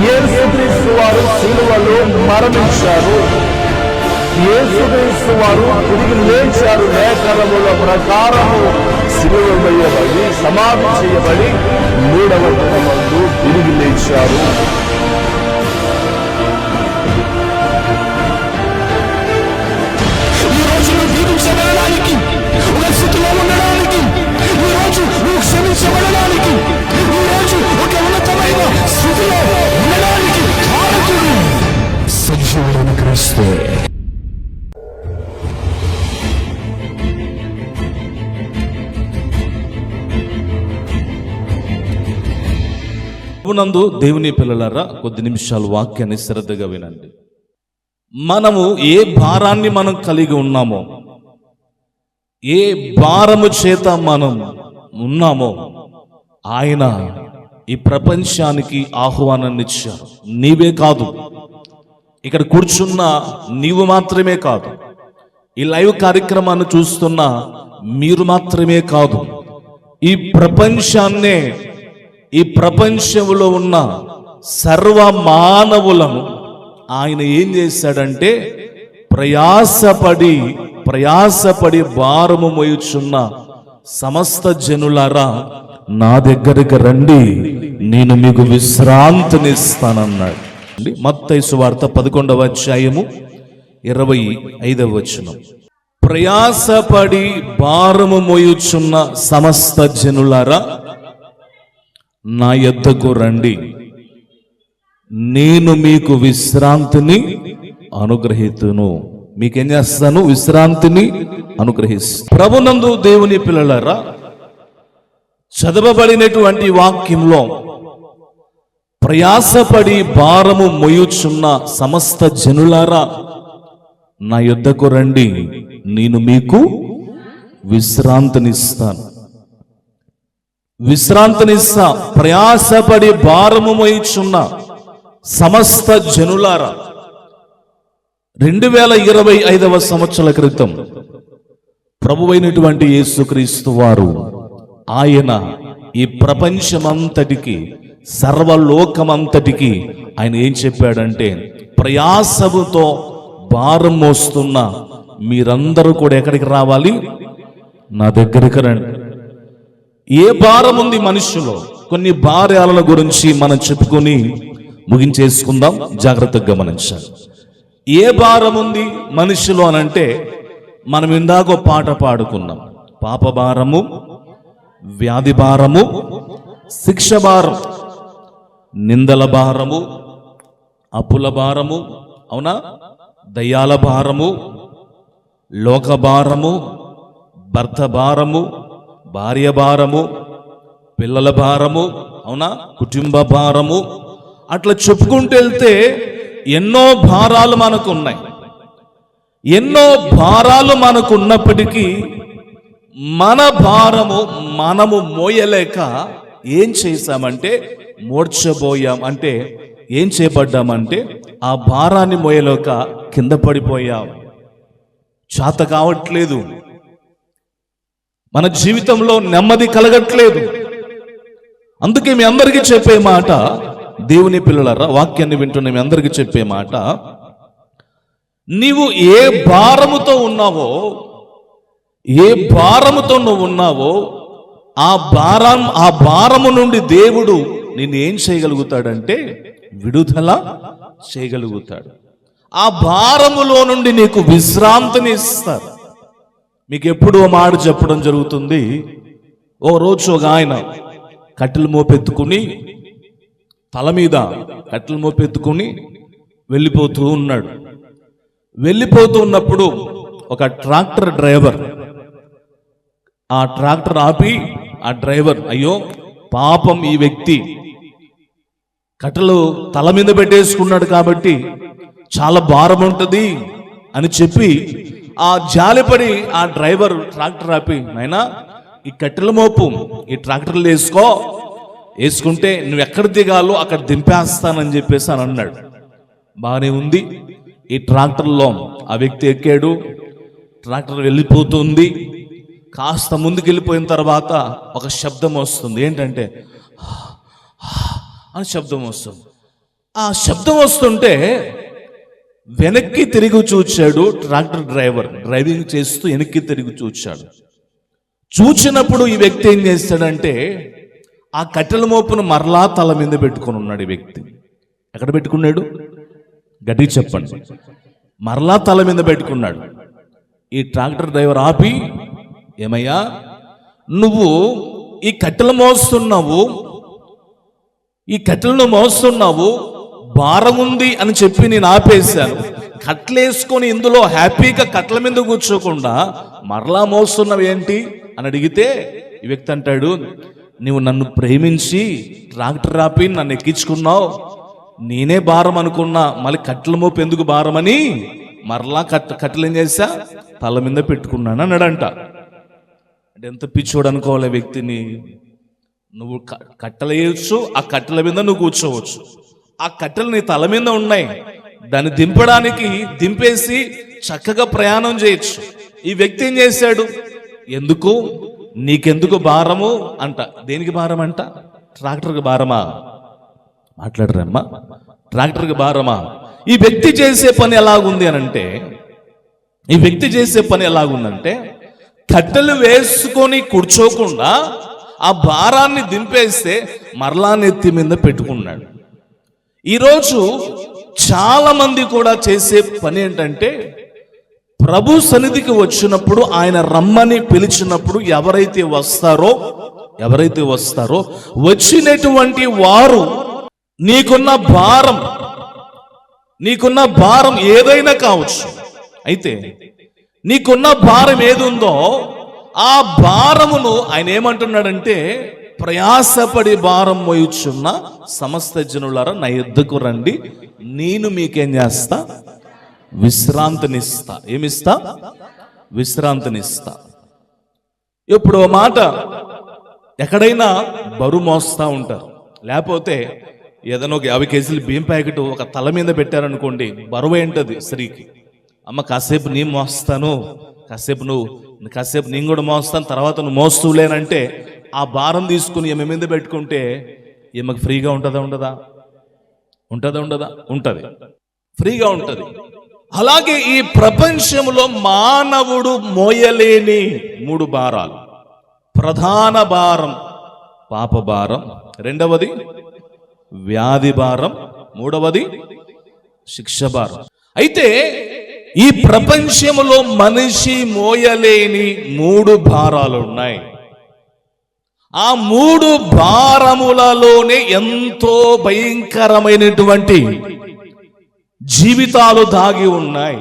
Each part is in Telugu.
యేసుక్రీస్తు వారు సిలువలో మరణించారు, యేసుక్రీస్తు వారు తిరిగి లేచారు. లేఖనముల ప్రకారము సిలువ వేయబడి సమాధి చేయబడి 3వ దినమందు తిరిగి లేచారు. జీవించబడడానికి, ఒక స్థితిలో ఉండడానికి, ఈ రోజు నువ్వు క్షమించబడడానికి, ఈ రోజు ఒక ఉన్నతమైన స్థితిలో ఉండడానికి కారకుడు సజీవుడైన క్రీస్తే. నందు దేవుని పిల్లలారా, కొద్ది నిమిషాలు వాక్యాన్ని శ్రద్ధగా వినండి. మనము ఏ భారాన్ని మనం కలిగి ఉన్నామో, ఏ భారము చేత మనం ఉన్నామో, ఆయన ఈ ప్రపంచానికి ఆహ్వానాన్ని ఇచ్చారు. నీవే కాదు, ఇక్కడ కూర్చున్న నీవు మాత్రమే కాదు, ఈ లైవ్ కార్యక్రమాన్ని చూస్తున్న మీరు మాత్రమే కాదు, ఈ ప్రపంచాన్నే, ఈ ప్రపంచంలో ఉన్న సర్వ మానవులను ఆయన ఏం చేశాడంటే, ప్రయాసపడి భారము మోయుచున్న సమస్త జనులారా నా దగ్గరికి రండి, నేను మీకు విశ్రాంతిని ఇస్తానన్నాడు. మత్తయి సువార్త 11వ అధ్యాయము 25వ వచనం. ప్రయాసపడి భారము మోయుచున్న సమస్త జనులారా నా యొద్దకు రండి, నేను మీకు విశ్రాంతిని అనుగ్రహితును. మీకేం చేస్తాను? విశ్రాంతిని అనుగ్రహిస్తాను. ప్రభునందు దేవుని పిల్లలారా, చదవబడినటువంటి వాక్యంలో ప్రయాసపడి భారము మోయుచున్న సమస్త జనులారా నా యొద్దకు రండి, నేను మీకు విశ్రాంతినిస్తాను. విశ్రాంతినిస్తా. ప్రయాసపడి భారము మోయుచున్న సమస్త జనులారా. 2025వ సంవత్సరాల క్రితం ప్రభువైనటువంటి యేసుక్రీస్తు వారు ఆయన ఈ ప్రపంచమంతటికి, సర్వలోకమంతటికి ఆయన ఏం చెప్పాడంటే, ప్రయాసముతో భారం మోస్తున్న మీరందరూ కూడా ఎక్కడికి రావాలి? నా దగ్గరికి రండి. ఏ భారం ఉంది మనుషులో? కొన్ని భార్యాల గురించి మనం చెప్పుకొని ముగించేసుకుందాం, జాగ్రత్తగా గమనించాలి. ఏ భారం ఉంది మనిషిలో అనంటే, మనం ఇందాక పాట పాడుకున్నాం. పాప భారము, వ్యాధి భారము, శిక్ష భారం, నిందల భారము, అప్పుల భారము, అవునా, దయ్యాల భారము, లోక భారము, భర్త భారము, భార్య భారము, పిల్లల భారము, అవునా, కుటుంబ భారము, అట్లా చెప్పుకుంటూ వెళ్తే ఎన్నో భారాలు మనకు ఉన్నాయి. ఎన్నో భారాలు మనకు ఉన్నప్పటికీ మన భారము మనము మోయలేక ఏం చేశామంటే మూర్ఛపోయాం. అంటే ఏం చేపడ్డామంటే ఆ భారాన్ని మోయలేక కింద పడిపోయాం. చేత కావట్లేదు, మన జీవితంలో నెమ్మది కలగట్లేదు. అందుకే మీ అందరికీ చెప్పే మాట, దేవుని పిల్లలారా, వాక్యాన్ని వింటున్న మీ అందరికీ చెప్పే మాట, నీవు ఏ భారముతో ఉన్నావో, ఏ భారముతో నువ్వు ఉన్నావో ఆ భారము నుండి దేవుడు నిన్ను ఏం చేయగలుగుతాడంటే విడుదల చేయగలుగుతాడు. ఆ భారములో నుండి నీకు విశ్రాంతిని ఇస్తారు. మీకు ఎప్పుడు మాట చెప్పడం జరుగుతుంది. ఓ రోజు ఒక ఆయన కట్టెలు మోపెత్తుకుని, తల మీద కట్టెలు మోపెత్తుకుని వెళ్ళిపోతూ ఉన్నాడు. వెళ్ళిపోతూ ఉన్నప్పుడు ఒక ట్రాక్టర్ డ్రైవర్ ఆ ట్రాక్టర్ ఆపి, ఆ డ్రైవర్, అయ్యో పాపం ఈ వ్యక్తి కట్టెలు తల మీద పెట్టేసుకున్నాడు కాబట్టి చాలా భారం ఉంటుంది అని చెప్పి ఆ జాలిపడి ఆ డ్రైవర్ ట్రాక్టర్ ఆపి, నాయనా ఈ కట్టెల మోపు ఈ ట్రాక్టర్లు వేసుకుంటే నువ్వు ఎక్కడ దిగాలో అక్కడ దింపేస్తానని చెప్పేసి అని అన్నాడు. బాగానే ఉంది. ఈ ట్రాక్టర్లో ఆ వ్యక్తి ఎక్కాడు. ట్రాక్టర్ వెళ్ళిపోతుంది. కాస్త ముందుకు వెళ్ళిపోయిన తర్వాత ఒక శబ్దం వస్తుంది. ఏంటంటే అని శబ్దం వస్తుంది. ఆ శబ్దం వస్తుంటే వెనక్కి తిరిగి చూచాడు ట్రాక్టర్ డ్రైవర్. డ్రైవింగ్ చేస్తూ వెనక్కి తిరిగి చూచాడు. చూచినప్పుడు ఈ వ్యక్తి ఏం చేస్తాడంటే ఆ కట్టెల మోపును మరలా తల మీద పెట్టుకుని ఉన్నాడు. ఈ వ్యక్తి ఎక్కడ పెట్టుకున్నాడు? గట్టిగా చెప్పండి. మరలా తల మీద పెట్టుకున్నాడు. ఈ ట్రాక్టర్ డ్రైవర్ ఆపి, ఏమయ్యా నువ్వు ఈ కట్టెలు మోస్తున్నావు, ఈ కట్టెలను మోస్తున్నావు, భారం ఉంది అని చెప్పి నేను ఆపేశాను. కట్టలేసుకొని ఇందులో హ్యాపీగా కట్టెల మీద కూర్చోకుండా మరలా మోస్తున్నావు ఏంటి అని అడిగితే ఈ వ్యక్తి అంటాడు, నువ్వు నన్ను ప్రేమించి ట్రాక్టర్ ఆపి నన్ను ఎక్కించుకున్నావు, నేనే భారం అనుకున్నా, మళ్ళీ కట్టెల మోపు ఎందుకు భారమని మరలా కట్టెలు ఏం చేశా, తల మీద పెట్టుకున్నాను అన్నాడంట. అంటే ఎంత పిచ్చోడు అనుకోవాలి వ్యక్తిని. నువ్వు కట్టెలు వేయచ్చు, ఆ కట్టెల మీద నువ్వు కూర్చోవచ్చు, ఆ కట్టెలు నీ తల మీద ఉన్నాయి, దాన్ని దింపడానికి దింపేసి చక్కగా ప్రయాణం చేయొచ్చు. ఈ వ్యక్తి ఏం చేశాడు, ఎందుకు నీకెందుకు భారము అంట. దేనికి భారం అంట? ట్రాక్టర్కి భారమా? మాట్లాడరమ్మా. ట్రాక్టర్కి భారమా? ఈ వ్యక్తి చేసే పని ఎలాగుంది అని అంటే, ఈ వ్యక్తి చేసే పని ఎలాగుందంటే కట్టెలు వేసుకొని కూర్చోకుండా ఆ భారాన్ని దింపేస్తే మరలా నెత్తి మీద పెట్టుకున్నాడు. ఈరోజు చాలా మంది కూడా చేసే పని ఏంటంటే ప్రభు సన్నిధికి వచ్చినప్పుడు, ఆయన రమ్మని పిలిచినప్పుడు ఎవరైతే వస్తారో వచ్చినటువంటి వారు నీకున్న భారం ఏదైనా కావచ్చు. అయితే నీకున్న భారం ఏది ఉందో ఆ భారమును ఆయన ఏమంటున్నాడంటే, ప్రయాసపడి భారం మోయుచున్న సమస్త జనులారా నా యొద్దకు రండి, నేను మీకేం చేస్తా, విశ్రాంతినిస్తా. ఏమిస్తా? విశ్రాంతినిస్తా. ఇప్పుడు మాట, ఎక్కడైనా బరువు మోస్తా ఉంటారు, లేకపోతే ఏదైనా ఒక 50 కేజీలు బియ్యం ప్యాకెట్ ఒక తల మీద పెట్టారనుకోండి, బరువు ఏంటది స్త్రీకి. అమ్మ కాసేపు నేను మోస్తాను, కాసేపు నేను కూడా మోస్తాను, తర్వాత నువ్వు మోస్తూలేనంటే ఆ భారం తీసుకుని ఈమె మీద పెట్టుకుంటే ఈమెకు ఫ్రీగా ఉంటుందా? ఉంటది, ఫ్రీగా ఉంటది. అలాగే ఈ ప్రపంచంలో మానవుడు మోయలేని 3 భారాలు. ప్రధాన భారం పాప భారం, రెండవది వ్యాధి భారం, మూడవది శిక్ష భారం. అయితే ఈ ప్రపంచంలో మనిషి మోయలేని 3 భారాలు ఉన్నాయి. ఆ 3 భారములలోనే ఎంతో భయంకరమైనటువంటి జీవితాలు దాగి ఉన్నాయి.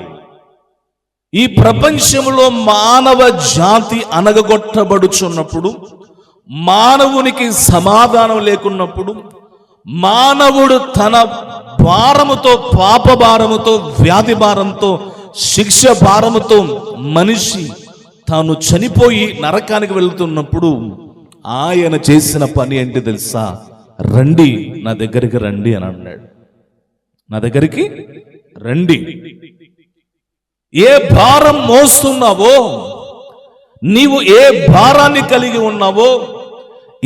ఈ ప్రపంచంలో మానవ జాతి అనగగొట్టబడుచున్నప్పుడు, మానవునికి సమాధానం లేకున్నప్పుడు, మానవుడు తన భారముతో, పాప భారముతో, వ్యాధి భారంతో, శిక్ష భారముతో మనిషి తాను చనిపోయి నరకానికి వెళ్తున్నప్పుడు ఆయన చేసిన పని ఏంటి తెలుసా? రండి, నా దగ్గరికి రండి అని అన్నాడు. నా దగ్గరికి రండి. ఏ భారం మోస్తున్నావో, నీవు ఏ భారాన్ని కలిగి ఉన్నావో,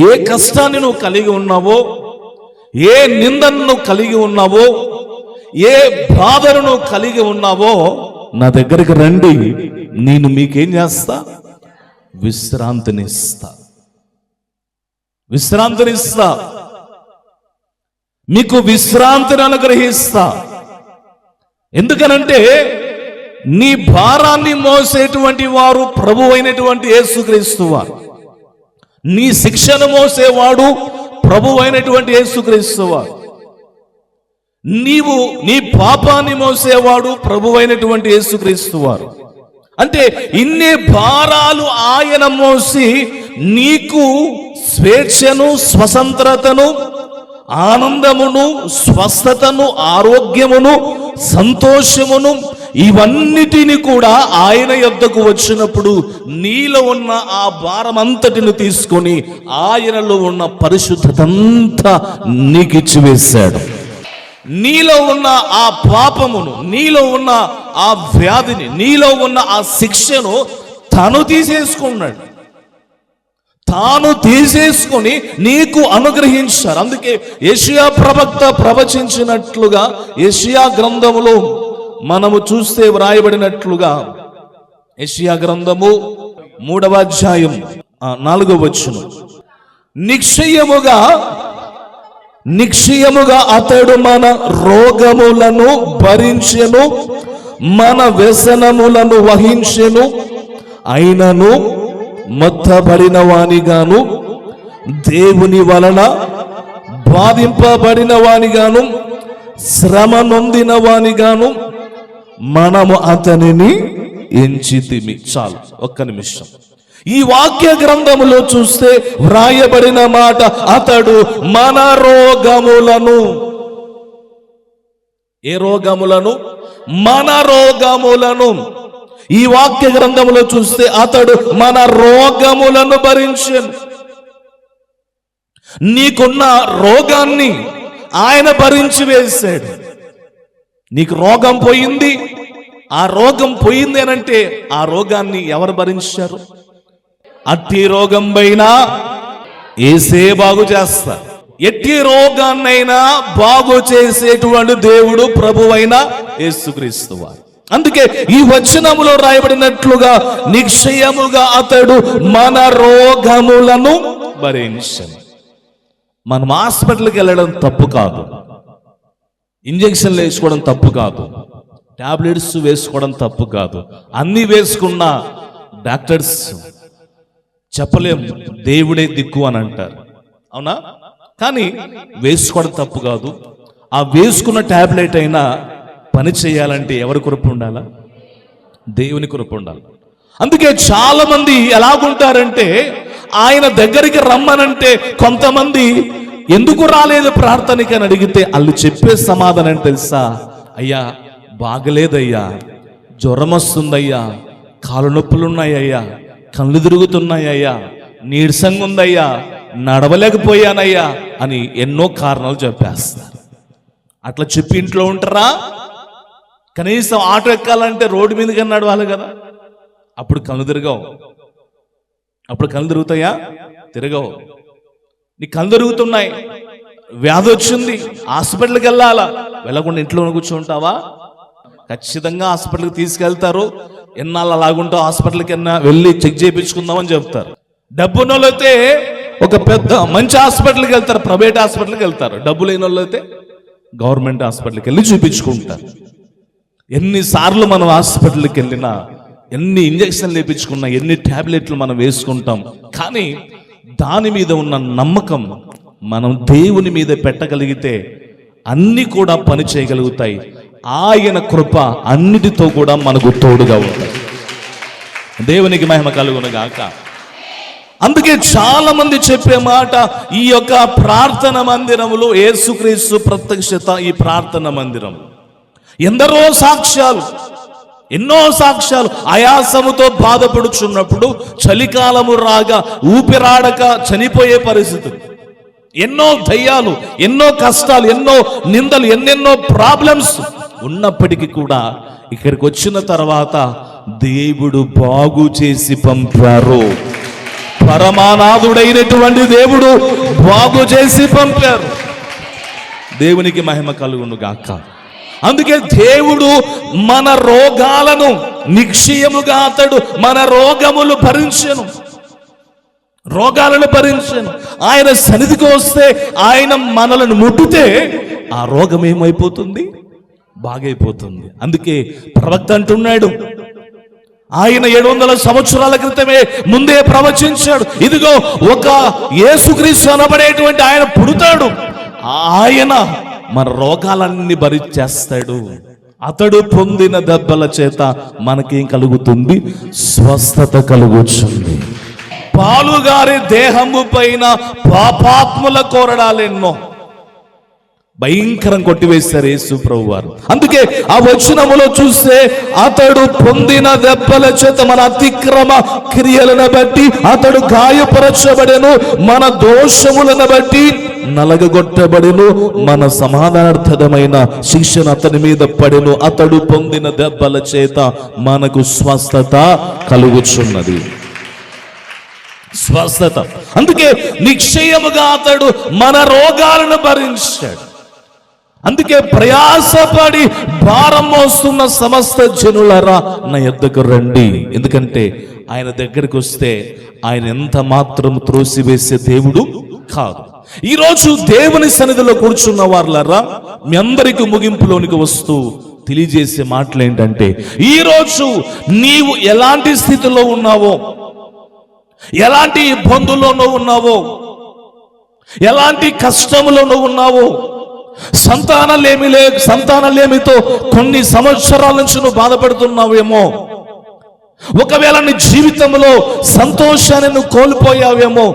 ఏ కష్టాన్ని నువ్వు కలిగి ఉన్నావో, ఏ నిందను కలిగి ఉన్నావో, ఏ బాధను కలిగి ఉన్నావో, నా దగ్గరికి రండి, నేను మీకేం చేస్తా? విశ్రాంతినిస్తా. మీకు విశ్రాంతిని అనుగ్రహిస్తా. ఎందుకనంటే నీ భారాన్ని మోసేటువంటి వారు ప్రభు అయినటువంటి యేసుక్రీస్తు వారు. నీ శిక్షను మోసేవాడు ప్రభు అయినటువంటి యేసుక్రీస్తు వారు. నీవు నీ పాపాన్ని మోసేవాడు ప్రభు అయినటువంటి యేసుక్రీస్తు వారు. అంటే ఇన్ని భారాలు ఆయన మోసి నీకు స్వేచ్ఛను, స్వతంత్రతను, ఆనందమును, స్వస్థతను, ఆరోగ్యమును, సంతోషమును, ఇవన్నిటిని కూడా ఆయన యొద్దకు వచ్చినప్పుడు నీలో ఉన్న ఆ భారం అంతటిని తీసుకొని ఆయనలో ఉన్న పరిశుద్ధతంతా నీకు ఇచ్చివేశాడు. నీలో ఉన్న ఆ పాపమును, నీలో ఉన్న ఆ వ్యాధిని, నీలో ఉన్న ఆ శిక్షను తను తీసేసుకున్నాడు. తాను తీసేసుకొని నీకు అనుగ్రహించారు. అందుకే యెషయా ప్రవక్త ప్రవచించినట్లుగా యెషయా గ్రంథములో మనము చూస్తే వ్రాయబడినట్లుగా, యెషయా గ్రంథము 3వ అధ్యాయం 4వ వచనం, నిశ్చయముగా అతడు మన రోగములను భరించెను, మన వ్యసనములను వహించెను, అయినను మొత్తబడిన వానిగాను, దేవుని వలన బాధింపబడిన వానిగాను, శ్రమ నొందిన వానిగాను మనము అతనిని ఎంచితిమి. చాలు, ఒక్క నిమిషం. ఈ వాక్య గ్రంథములో చూస్తే వ్రాయబడిన మాట, అతడు మన రోగములను, ఏ రోగములను? మన రోగములను. ఈ వాక్య గ్రంథములో చూస్తే అతడు మన రోగములను భరించెను. నీకున్న రోగాన్ని ఆయన భరించి వేశాడు. నీకు రోగం పోయింది, ఆ రోగం పోయింది అనంటే ఆ రోగాన్ని ఎవరు భరించారు? అట్టి రోగం పైన యేసే బాగు చేస్తారు. ఎట్టి రోగాన్నైనా బాగు చేసేటువంటి దేవుడు ప్రభువైన యేసుక్రీస్తు వారు. అందుకే ఈ వచనములో రాయబడినట్లుగా నిశ్చయముగా అతడు మన రోగములను భరించెను. మనం హాస్పిటల్కి వెళ్ళడం తప్పు కాదు, ఇంజక్షన్లు వేసుకోవడం తప్పు కాదు, టాబ్లెట్స్ వేసుకోవడం తప్పు కాదు. అన్ని వేసుకున్న డాక్టర్స్ చెప్పలేం దేవుడే దిక్కు అని అంటారు, అవునా? కానీ వేసుకోవడం తప్పు కాదు. ఆ వేసుకున్న టాబ్లెట్ అయినా పని చేయాలంటే ఎవరి కృప ఉండాలా? దేవుని కృప ఉండాలి. అందుకే చాలా మంది ఎలాగుంటారంటే, ఆయన దగ్గరికి రమ్మనంటే కొంతమంది ఎందుకు రాలేదు ప్రార్థనకి అని అడిగితే వాళ్ళు చెప్పే సమాధానం తెలుసా? అయ్యా బాగలేదయ్యా, జ్వరం వస్తుందయ్యా, కాలు నొప్పులున్నాయ్యా, కళ్ళు తిరుగుతున్నాయ్యా, నీరసంగా ఉందయ్యా, నడవలేకపోయానయ్యా అని ఎన్నో కారణాలు చెప్పేస్తారు. అట్లా చెప్పి ఇంట్లో ఉంటారా? కనీసం ఆటో ఎక్కాలంటే రోడ్డు మీదకి నడవాలి కదా. అప్పుడు కళ్ళు తిరగవు. అప్పుడు కళ్ళు తిరుగుతాయా? తిరగవు. నీ కళ్ళు తిరుగుతున్నాయి, వ్యాధి వచ్చింది, హాస్పిటల్కి వెళ్ళాలా, వెళ్ళకుండా ఇంట్లో కూర్చుంటావా? ఖచ్చితంగా హాస్పిటల్కి తీసుకెళ్తారు. ఎన్నాళ్ళు అలాగుంటావు, హాస్పిటల్కి వెళ్ళి చెక్ చేయించుకుందామని చెప్తారు. డబ్బున్న వాళ్ళు అయితే ఒక పెద్ద మంచి హాస్పిటల్కి వెళ్తారు, ప్రైవేట్ హాస్పిటల్కి వెళ్తారు. డబ్బు లేని వాళ్ళు అయితే గవర్నమెంట్ హాస్పిటల్కి వెళ్ళి చూపించుకుంటారు. ఎన్నిసార్లు మనం హాస్పిటల్కి వెళ్ళినా, ఎన్ని ఇంజక్షన్లు వేయించుకున్నా, ఎన్ని టాబ్లెట్లు మనం వేసుకుంటాం, కానీ దాని మీద ఉన్న నమ్మకం మనం దేవుని మీద పెట్టగలిగితే అన్ని కూడా పని చేయగలుగుతాయి. ఆయన కృప అన్నిటితో కూడా మనకు తోడుగా ఉంటుంది. దేవునికి మహిమ కలుగును గాక. అందుకే చాలా మంది చెప్పే మాట, ఈ యొక్క ప్రార్థన మందిరములో యేసుక్రీస్తు ప్రత్యక్షత, ఈ ప్రార్థన మందిరం ఎందరో సాక్ష్యాలు, ఎన్నో సాక్ష్యాలు. ఆయాసముతో బాధపడుచున్నప్పుడు, చలికాలము రాగా ఊపిరాడక చనిపోయే పరిస్థితులు, ఎన్నో దయ్యాలు, ఎన్నో కష్టాలు, ఎన్నో నిందలు, ఎన్నెన్నో ప్రాబ్లమ్స్ ఉన్నప్పటికీ కూడా ఇక్కడికి వచ్చిన తర్వాత దేవుడు బాగు చేసి పంపారు. పరమానాథుడైనటువంటి దేవుడు బాగు చేసి పంపారు. దేవునికి మహిమ కలుగును గాక. అందుకే దేవుడు మన రోగాలను, నిశ్చయముగా అతడు మన రోగములు భరించెను, రోగాలను భరించెను. ఆయన సన్నిధికి వస్తే, ఆయన మనలను ముట్టితే ఆ రోగం ఏమైపోతుంది? బాగైపోతుంది. అందుకే ప్రవక్త అంటున్నాడు, ఆయన 700 సంవత్సరాల క్రితమే ముందే ప్రవచించాడు, ఇదిగో ఒక యేసుక్రీస్తు అనబడేటువంటి ఆయన పుడతాడు, ఆయన మన రోగాలన్నీ భరించేస్తాడు. అతడు పొందిన దెబ్బల చేత మనకేం కలుగుతుంది? స్వస్థత కలుగుతుంది. పాలుగారి దేహము పైన పాపాత్ముల కోరడాలెన్నో భయంకరం కొట్టివేశారు యేసు ప్రభు వారు. అందుకే ఆ వచనములో చూస్తే, అతడు పొందిన దెబ్బల చేత మన అతిక్రమ క్రియలను బట్టి అతడు గాయపరచబడెను, మన దోషములను బట్టి నలగగొట్టబడెను, మన సమాధానార్థమైన శిక్షణ అతని మీద పడెను. అతడు పొందిన దెబ్బల చేత మనకు స్వస్థత కలుగుచున్నది. స్వస్థత. అందుకే నిశ్చయముగా అతడు మన రోగాలను భరించాడు. అందుకే ప్రయాసపడి భారం మోస్తున్న సమస్త జనులరా నా యొద్దకు రండి. ఎందుకంటే ఆయన దగ్గరికి వస్తే ఆయన ఎంత మాత్రం త్రోసివేసే దేవుడు కాదు. ఈరోజు దేవుని సన్నిధిలో కూర్చున్న వారులారా, మీ అందరికీ ముగింపులోనికి వస్తూ తెలియజేసే మాటలు ఏంటంటే, ఈరోజు నీవు ఎలాంటి స్థితిలో ఉన్నావో, ఎలాంటి ఇబ్బందుల్లోనూ ఉన్నావో, ఎలాంటి కష్టములోనూ ఉన్నావో, సంతానలేమితో కొన్ని సంవత్సరాల నుంచి నువ్వు బాధపడుతున్నావేమో, ఒకవేళ నీ జీవితంలో సంతోషాన్ని నువ్వు కోల్పోయావేమో,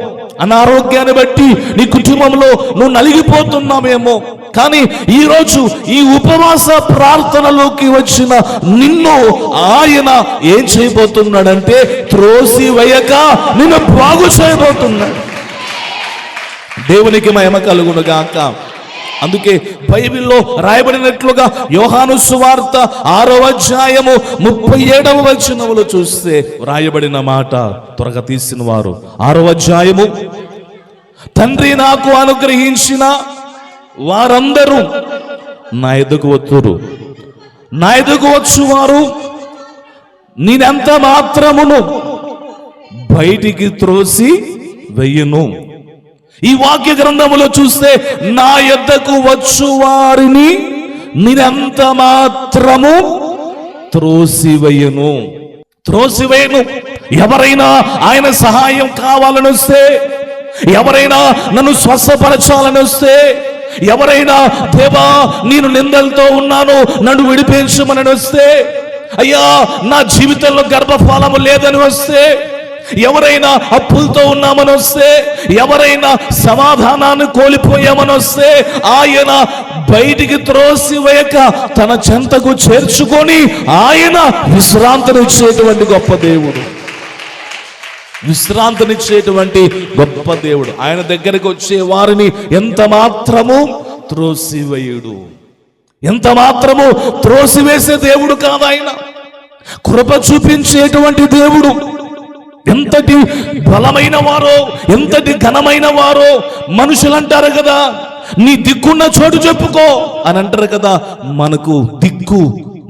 అనారోగ్యాన్ని బట్టి నీ కుటుంబంలో నువ్వు నలిగిపోతున్నావేమో, కానీ ఈరోజు ఈ ఉపవాస ప్రార్థనలోకి వచ్చిన నిన్ను ఆయన ఏం చేయబోతున్నాడంటే త్రోసివేయక నిన్ను బాగు చేయబోతున్నాడు. దేవునికి మహిమ కలుగును గాక. అందుకే బైబిల్లో రాయబడినట్లుగా యోహాను సువార్త 6వ అధ్యాయము 37వ వచనములో చూస్తే రాయబడిన మాట త్వరగా తీసిన వారు 6వ అధ్యాయము, తండ్రి నాకు అనుగ్రహించిన వారందరూ నా ఎదుగు వత్తురు, నా ఎదుగు వచ్చువారు నేనెంత మాత్రమును బయటికి త్రోసి వెయ్యను. ఈ వాక్య గ్రంథములో చూస్తే నా యొద్దకు వచ్చు వారిని నేనెంత మాత్రము త్రోసివేయను. ఎవరైనా ఆయన సహాయం కావాలని వస్తే, ఎవరైనా నన్ను స్వస్థపరచాలని వస్తే, ఎవరైనా దేవా నేను నిందలతో ఉన్నాను నన్ను విడిపించమని వస్తే, అయ్యా నా జీవితంలో గర్భఫలము లేదని వస్తే, ఎవరైనా అప్పులతో ఉన్నామని వస్తే, ఎవరైనా సమాధానాన్ని కోల్పోయామని వస్తే, ఆయన బయటికి త్రోసివేయక తన చెంతకు చేర్చుకొని ఆయన విశ్రాంతినిచ్చేటువంటి గొప్ప దేవుడు, విశ్రాంతినిచ్చేటువంటి గొప్ప దేవుడు. ఆయన దగ్గరికి వచ్చే వారిని ఎంత మాత్రము త్రోసివేయుడు, ఎంత మాత్రము త్రోసివేసే దేవుడు కాదు. ఆయన కృప చూపించేటువంటి దేవుడు. ఎంతటి బలమైన వారో, ఎంతటి ఘనమైన వారో మనుషులు అంటారు కదా, నీ దిక్కున్న చోటు చెప్పుకో అని అంటారు కదా. మనకు దిక్కు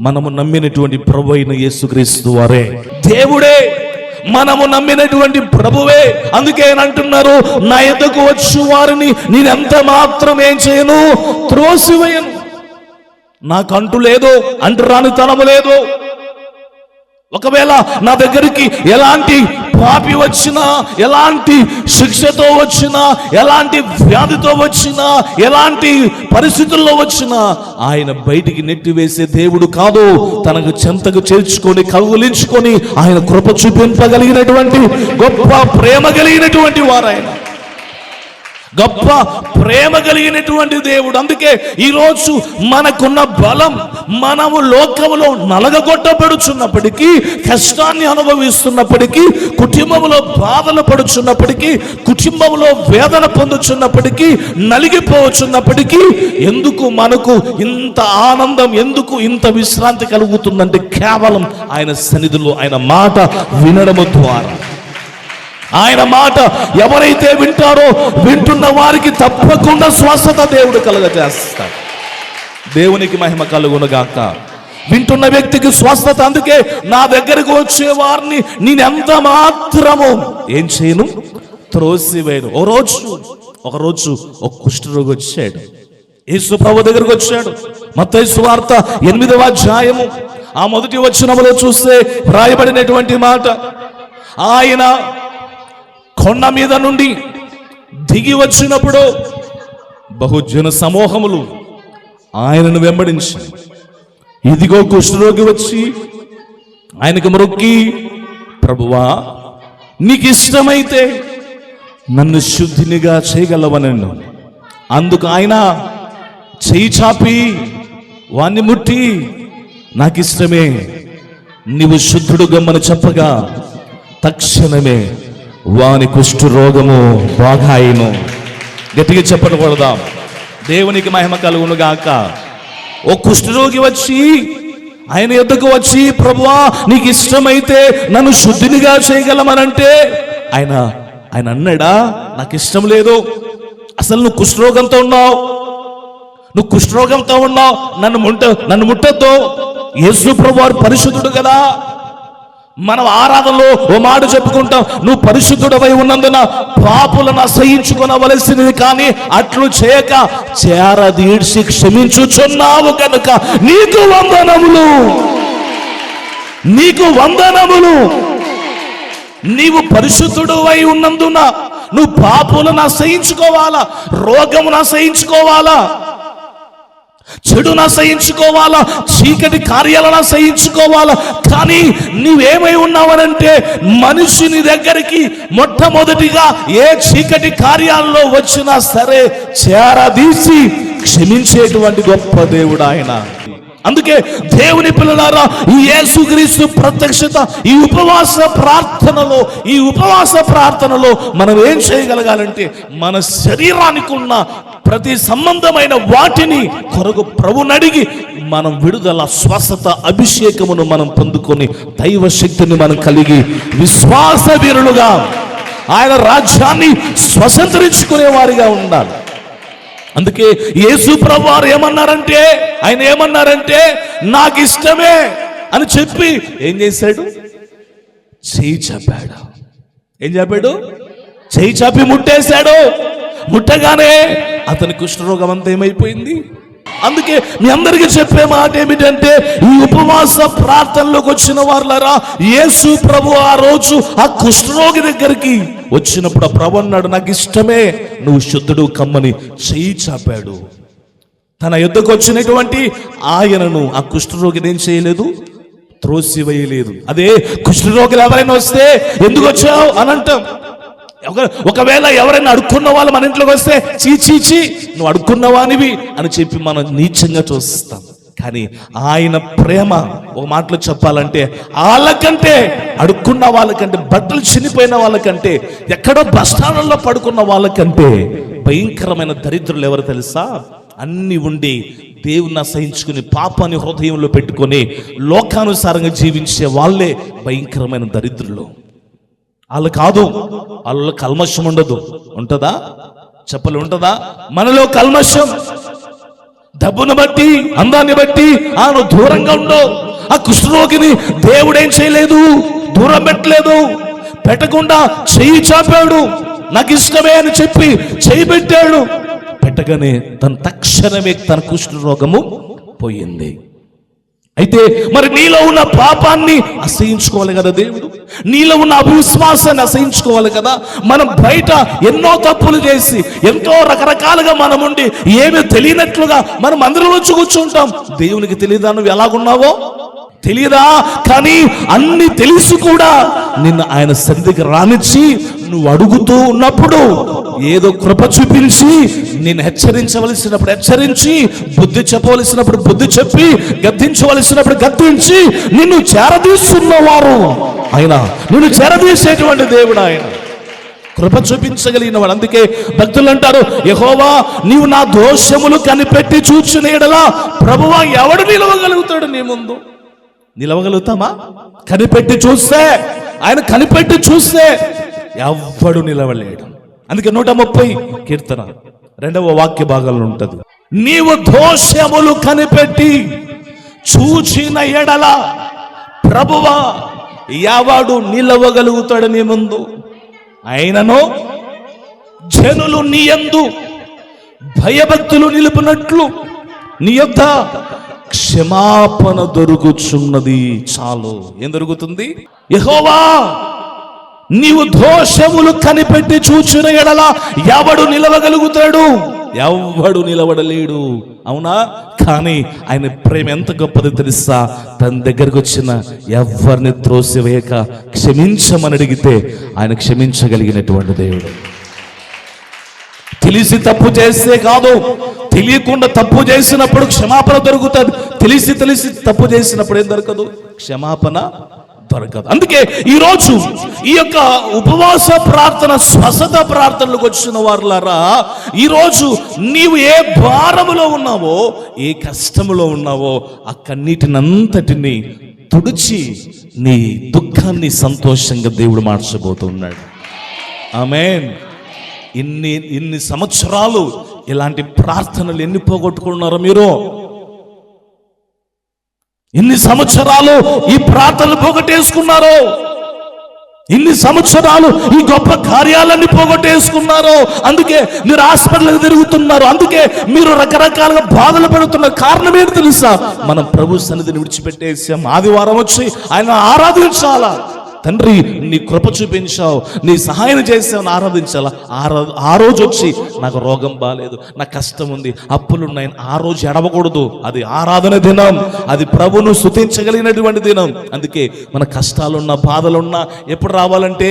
మనము నమ్మినటువంటి ప్రభు అయిన యేసుక్రీస్తు వారే, దేవుడే మనము నమ్మినటువంటి ప్రభువే. అందుకే ఆయన అంటున్నారు, నా ఎద్దకు వచ్చు వారిని నేనెంత మాత్రం ఏం చేయను, త్రోసివేయను. నాకంటూ లేదు, అంటురాని తనము లేదు. ఒకవేళ నా దగ్గరికి ఎలాంటి పాపి వచ్చినా, ఎలాంటి శిక్షతో వచ్చినా, ఎలాంటి వ్యాధితో వచ్చినా, ఎలాంటి పరిస్థితుల్లో వచ్చినా ఆయన బయటికి నెట్టివేసే దేవుడు కాదు. తనకు చెంతకు చేర్చుకొని కౌగిలించుకొని ఆయన కృప చూపింపగలిగినటువంటి గొప్ప ప్రేమ కలిగినటువంటి వారాయన, గొప్ప ప్రేమ కలిగినటువంటి దేవుడు. అందుకే ఈరోజు మనకున్న బలం, మనము లోకములో నలగగొట్టబడుచున్నప్పటికీ, కష్టాన్ని అనుభవిస్తున్నప్పటికీ, కుటుంబంలో బాధలు పడుచున్నప్పటికీ, కుటుంబంలో వేదన పొందుచున్నప్పటికీ, నలిగిపోవచ్చున్నప్పటికీ, ఎందుకు మనకు ఇంత ఆనందం, ఎందుకు ఇంత విశ్రాంతి కలుగుతుందంటే కేవలం ఆయన సన్నిధిలో ఆయన మాట వినడము ద్వారా. ఆయన మాట ఎవరైతే వింటారో వింటున్న వారికి తప్పకుండా స్వస్థత దేవుడు కలుగజేస్తాడు. దేవునికి మహిమ కలుగునుగాక. వింటున్న వ్యక్తికి స్వస్థత. అందుకే నా దగ్గరకు వచ్చే వారిని నేనెంత మాత్రము ఏం చేయను, త్రోసివేయను. ఒకరోజు ఒక కుష్ఠరోగి వచ్చాడు, యేసు ప్రభు దగ్గరకు వచ్చాడు. మత్తయి సువార్త 8వ అధ్యాయము ఆ మొదటి వచనములో చూస్తే రాయబడినటువంటి మాట, ఆయన కొండ మీద నుండి దిగి వచ్చినప్పుడు బహుజన సమూహములు ఆయనను వెంబడించి, ఇదిగో కుష్ఠరోగి వచ్చి ఆయనకు మొక్కి, ప్రభువా నీకు ఇష్టమైతే నన్ను శుద్ధినిగా చేయగలవనన్ను. అందుకు ఆయన చేయి చాపి వాణ్ణి ముట్టి, నాకు ఇష్టమే, నీవు శుద్ధుడు గమ్మని చెప్పగా తక్షణమే వాని కుష్ఠరోగము బాగాయిను. గట్టిగా చెప్పకూడదాం. దేవునికి మహిమ కలుగును గాక. ఓ కుష్ఠరోగి వచ్చి ఆయన యొద్దకు వచ్చి, ప్రభువా నీకు ఇష్టమైతే నన్ను శుద్ధినిగా చేయగలమనంటే ఆయన ఆయన అన్నాడా, నాకు ఇష్టం లేదు, అసలు నువ్వు కుష్ఠరోగంతో ఉన్నావు, నన్ను ముట్టద్దు. యేసు ప్రభువు వారు పరిశుద్ధుడు కదా. మనం ఆరాధనలో ఓ మాట చెప్పుకుంటాం, నువ్వు పరిశుద్ధుడవై ఉన్నందున పాపులను అసహించుకొనవలసినది, కానీ అట్లు చేయక చేరదీడ్చి క్షమించుచున్నావు కనుక నీకు వందనములు, నీకు వందనములు. నీవు పరిశుద్ధుడవై ఉన్నందున నువ్వు పాపులను అసహించుకోవాలా, రోగమును అసహించుకోవాలా, చెడును అసహించుకోవాలా, చీకటి కార్యాలను అసహించుకోవాలా. కానీ నువ్వేమై ఉన్నావనంటే మనిషిని దగ్గరికి మొట్టమొదటిగా ఏ చీకటి కార్యాల్లో వచ్చినా సరే చేరదీసి క్షమించేటువంటి గొప్ప దేవుడు ఆయన. అందుకే దేవుని పిల్లలారా, ఈ యేసుక్రీస్తు ప్రత్యక్షత ఈ ఉపవాస ప్రార్థనలో మనం ఏం చేయగలగాలంటే మన శరీరానికి ఉన్న ప్రతి సంబంధమైన వాటిని కొరకు ప్రభునడిగి మనం విడుదల, స్వస్థత, అభిషేకమును మనం పొందుకొని దైవ శక్తిని మనం కలిగి విశ్వాస వీరులుగా ఆయన రాజ్యాన్ని స్వతంత్రించుకునే వారిగా ఉండాలి. అందుకే యేసు ప్రభువు వారు ఏమన్నారంటే నాకు ఇష్టమే అని చెప్పి ఏం చేశాడు? చేయి చాపాడు. ఏం చెప్పాడు? చేయి చాపి ముట్టేశాడు. ముట్టగానే అతని కుష్ఠరోగం అంతా ఏమైపోయింది. అందుకే మీ అందరికీ చెప్పే మాట ఏమిటంటే, ఈ ఉపవాస ప్రార్థనలోకి వచ్చిన వారులారా, యేసు ప్రభు ఆ రోజు ఆ కుష్ఠరోగి దగ్గరికి వచ్చినప్పుడు ఆ ప్రభు అన్నాడు, నాకు ఇష్టమే, నువ్వు శుద్ధుడు కమ్మని చేయి చాపాడు. తన యుద్ధకు వచ్చినటువంటి ఆయనను ఆ కుష్ఠరోగిని ఏం చేయలేదు? త్రోసివేయలేదు. అదే కుష్ఠరోగులు ఎవరైనా వస్తే ఎందుకు వచ్చావు అని అంటాం. ఒకవేళ ఎవరైనా అడుక్కున్న వాళ్ళు మన ఇంట్లోకి వస్తే చీచీచి నువ్వు అడుక్కున్నవానివి అని చెప్పి మనం నీచంగా చూస్తాం. కానీ ఆయన ప్రేమ ఒక మాటలో చెప్పాలంటే, వాళ్ళకంటే, అడుక్కున్న వాళ్ళకంటే, బట్టలు చినిపోయిన వాళ్ళకంటే, ఎక్కడో బస్టాండ్లో పడుకున్న వాళ్ళకంటే భయంకరమైన దరిద్రులు ఎవరు తెలుసా? అన్ని ఉండి దేవుని అసహించుకుని పాపాన్ని హృదయంలో పెట్టుకొని లోకానుసారంగా జీవించే వాళ్ళే భయంకరమైన దరిద్రులు. వాళ్ళు కాదు, వాళ్ళలో కల్మషం ఉండదు. ఉంటుందా? చెప్పలు ఉంటుందా? మనలో కల్మషం, డబ్బును బట్టి, అందాన్ని బట్టి నువ్వు దూరంగా ఉండవు. ఆ కుష్ఠరోగిని దేవుడేం చేయలేదు, దూరం పెట్టలేదు, పెట్టకుండా చెయ్యి చాపాడు. నాకు ఇష్టమే అని చెప్పి చెయ్యి పెట్టాడు. పెట్టగానే తక్షణమే తన కుష్ఠరోగము పోయింది. అయితే మరి నీలో ఉన్న పాపాన్ని అసహించుకోవాలి కదా దేవుడు, నీలో ఉన్న అవిశ్వాసాన్ని అసహించుకోవాలి కదా. మనం బయట ఎన్నో తప్పులు చేసి ఎంతో రకరకాలుగా మనం ఉండి ఏమీ తెలియనట్లుగా మనం అందరిలో వచ్చి కూర్చుంటాం. దేవునికి తెలియదా నువ్వు ఎలాగున్నావో? తెలియదా? కానీ అన్ని తెలిసి కూడా నిన్ను ఆయన సన్నిధికి రానిచ్చి నువ్వు అడుగుతూ ఉన్నప్పుడు ఏదో కృప చూపించి నిన్ను హెచ్చరించవలసినప్పుడు హెచ్చరించి, బుద్ధి చెప్పవలసినప్పుడు బుద్ధి చెప్పి, గద్దించవలసినప్పుడు గద్దించి నిన్ను చేరదీస్తున్నవారు ఆయన, నిన్ను చేరదీసేటువంటి దేవుడు ఆయన, కృప చూపించగలిగిన వాడు. అందుకే భక్తులు అంటారు, యెహోవా నీవు నా దోషములు కనిపెట్టి చూచిన యెడల ప్రభువా ఎవడు నిలవగలుగుతాడు నీ ముందు? నిలవగలుగుతామా? కనిపెట్టి చూస్తే, ఆయన కనిపెట్టి చూస్తే ఎవ్వడు నిలవలేడు. అందుకే 130 కీర్తన 2వ వాక్య భాగంలో ఉంటది, నీవు దోషములు కనిపెట్టి చూచిన ఎడల ప్రభువా ఎవడు నిలవగలుగుతాడు నీ ముందు? అయినను జనులు నీ యందు భయభక్తులు నిలుపునట్లు నీ యొద్ద క్షమాపణ దొరుకుచున్నది. చాలు. ఏం దొరుకుతుంది? యెహోవా నీవు దోషములు కనిపెట్టి చూచిన ఎడల ఎవడు నిలవగలుగుతాడు? ఎవ్వడు నిలవడలేడు. అవునా? కానీ ఆయన ప్రేమ ఎంత గొప్పది తెలుసా? తన దగ్గరకు వచ్చిన ఎవరిని త్రోసివేయక క్షమించమని అడిగితే ఆయన క్షమించగలిగినటువంటి దేవుడు. తెలిసి తప్పు చేస్తే కాదు, తెలియకుండా తప్పు చేసినప్పుడు క్షమాపణ దొరుకుతుంది. తెలిసి తప్పు చేసినప్పుడు ఏం దొరకదు? క్షమాపణ దొరకదు. అందుకే ఈరోజు ఈ యొక్క ఉపవాస ప్రార్థన, స్వస్థత ప్రార్థనలకు వచ్చిన వారులారా, ఈరోజు నీవు ఏ భారములో ఉన్నావో, ఏ కష్టములో ఉన్నావో ఆ కన్నీటినంతటిని తుడిచి నీ దుఃఖాన్ని సంతోషంగా దేవుడు మార్చబోతున్నాడు. ఆమేన్. ఇన్ని సంవత్సరాలు ఇలాంటి ప్రార్థనలు ఎన్ని పోగొట్టుకున్నారో మీరు? ఇన్ని సంవత్సరాలు ఈ ప్రార్థనలు పోగొట్టేసుకున్నారు. ఇన్ని సంవత్సరాలు ఈ గొప్ప కార్యాలన్నీ పోగొట్టేసుకున్నారు. అందుకే మీరు హాస్పిటల్కి తిరుగుతున్నారు. అందుకే మీరు రకరకాలుగా బాధలు పడుతున్నారు. కారణం ఏంటి తెలుసా? మనం ప్రభు సన్నిధిని విడిచిపెట్టేసాం. ఆదివారం వచ్చి ఆయన ఆరాధించాలా. తండ్రి, నీ కృప చూపించావు, నీ సహాయం చేసావు, ఆరాధించాలా. ఆ రోజు వచ్చి నాకు రోగం బాలేదు, నాకు కష్టం ఉంది, అప్పులున్నాయి, ఆ రోజు ఎడవకూడదు. అది ఆరాధన దినం, అది ప్రభును స్తుతించగలిగినటువంటి దినం. అందుకే మన కష్టాలున్నా బాధలున్నా ఎప్పుడు రావాలంటే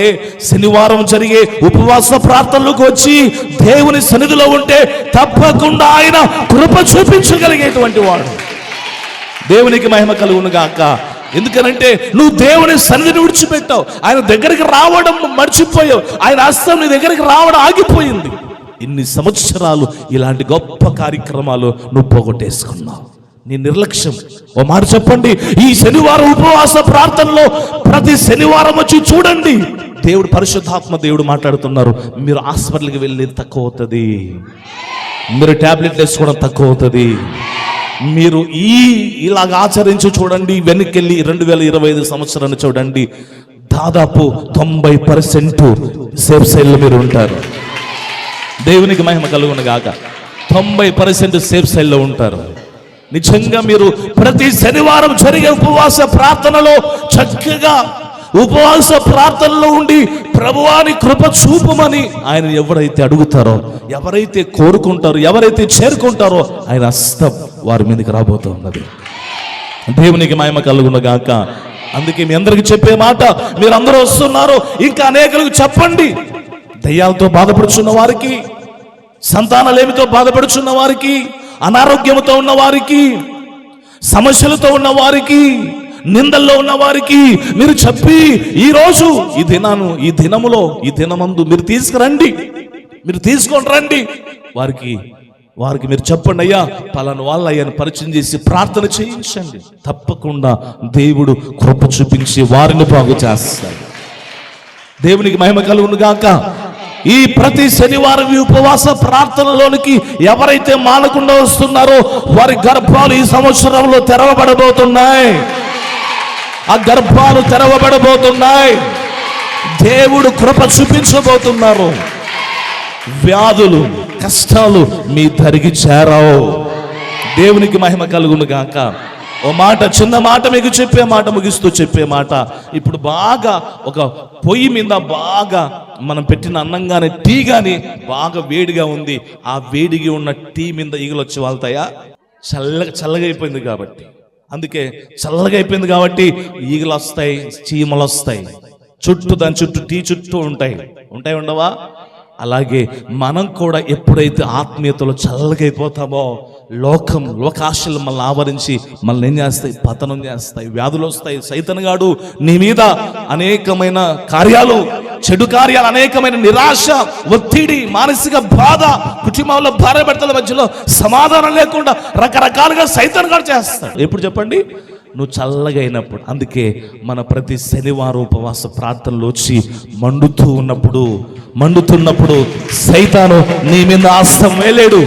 శనివారం జరిగే ఉపవాస ప్రార్థనలకు వచ్చి దేవుని సన్నిధిలో ఉంటే తప్పకుండా ఆయన కృప చూపించగలిగేటువంటి వాడు. దేవునికి మహిమ కలుగును గాక. ఎందుకనంటే నువ్వు దేవుని సన్నిధిని విడిచిపెట్టావు, ఆయన దగ్గరికి రావడం మర్చిపోయావు, ఆయన హస్తం నీ దగ్గరికి రావడం ఆగిపోయింది. ఇన్ని సంవత్సరాలు ఇలాంటి గొప్ప కార్యక్రమాలు నువ్వు పోగొట్టేసుకున్నావు. నీ నిర్లక్ష్యం. ఓ మాట చెప్పండి, ఈ శనివారం ఉపవాస ప్రార్థనలో ప్రతి శనివారం వచ్చి చూడండి. దేవుడు, పరిశుద్ధాత్మ దేవుడు మాట్లాడుతున్నారు. మీరు హాస్పిటల్కి వెళ్ళేది తక్కువ అవుతుంది, మీరు టాబ్లెట్లు వేసుకోవడం తక్కువ అవుతుంది. మీరు ఇలాగ ఆచరించి చూడండి. వెనక్కి 2025 సంవత్సరాన్ని చూడండి, దాదాపు 90% సేఫ్ సైడ్లో మీరు ఉంటారు. దేవునికి మహిమ కలుగును గాక. 90% సేఫ్ సైడ్లో ఉంటారు. నిజంగా మీరు ప్రతి శనివారం జరిగే ఉపవాస ప్రార్థనలో చక్కగా ఉపవాస ప్రార్థనలో ఉండి ప్రభువాని కృప చూపమని ఆయన ఎవరైతే అడుగుతారో, ఎవరైతే కోరుకుంటారో, ఎవరైతే చేరుకుంటారో ఆయన హస్తం వారి మీదకి రాబోతున్నది. దేవునికి మహిమ కలుగును గాక. అందుకే మీ అందరికి చెప్పే మాట, మీరు అందరూ వస్తున్నారు, ఇంకా అనేకులకు చెప్పండి. దయ్యాలతో బాధపడుచున్న వారికి, సంతానలేమితో బాధపడుచున్న వారికి, అనారోగ్యంతో ఉన్న వారికి, సమస్యలతో ఉన్న వారికి, నిందల్లో ఉన్న వారికి మీరు చెప్పి ఈ రోజు ఈ దినమందు మీరు తీసుకురండి, మీరు తీసుకొని రండి. వారికి మీరు చెప్పండి, అయ్యా పలానా వాళ్ళ అయ్యాను పరిచయం చేసి ప్రార్థన చేయించండి. తప్పకుండా దేవుడు కృప చూపించి వారిని బాగు చేస్తాడు. దేవునికి మహిమ కలుగును గాక. ఈ ప్రతి శనివారం ఈ ఉపవాస ప్రార్థనలోనికి ఎవరైతే మానకుండా వస్తున్నారో వారి గర్భాలు ఈ సంవత్సరంలో తెరవబడబోతున్నాయి. ఆ గర్భాలు తెరవబడబోతున్నాయి. దేవుడు కృప చూపించబోతున్నారు. వ్యాధులు, కష్టాలు మీ దరికి చేరావు. దేవునికి మహిమ కలుగును గాక. ఓ మాట, చిన్న మాట మీకు చెప్పే మాట, ముగిస్తూ చెప్పే మాట. ఇప్పుడు బాగా ఒక పొయ్యి మీద బాగా మనం పెట్టిన అన్నంగానే టీ గాని బాగా వేడిగా ఉంది. ఆ వేడిగా ఉన్న టీ మీద ఈగలు వచ్చి వాళ్తాయా? చల్లగా అయిపోయింది కాబట్టి. అందుకే చల్లగా అయిపోయింది కాబట్టి ఈగలు వస్తాయి, చీమలు వస్తాయి, దాని చుట్టూ టీ చుట్టూ ఉంటాయి. ఉండవా? అలాగే మనం కూడా ఎప్పుడైతే ఆత్మీయతలో చల్లగా అయిపోతామో లోకాశలు మనల్ని ఆవరించి మనల్ని ఏం చేస్తాయి? పతనం చేస్తాయి, వ్యాధులు వస్తాయి. సైతానుగాడు నీ మీద అనేకమైన కార్యాలు, చెడు కార్యాలు, అనేకమైన నిరాశ, ఒత్తిడి, మానసిక బాధ, కుటుంబంలో భార్య భర్తల మధ్యలో సమాధానం లేకుండా రకరకాలుగా సైతానుగాడు చేస్తాడు. ఎప్పుడు చెప్పండి? నువ్వు చల్లగా అయినప్పుడు. అందుకే మన ప్రతి శనివారం ఉపవాస ప్రార్థనలు వచ్చి మండుతున్నప్పుడు సైతాను నీ మీద హస్తం వేయలేడు.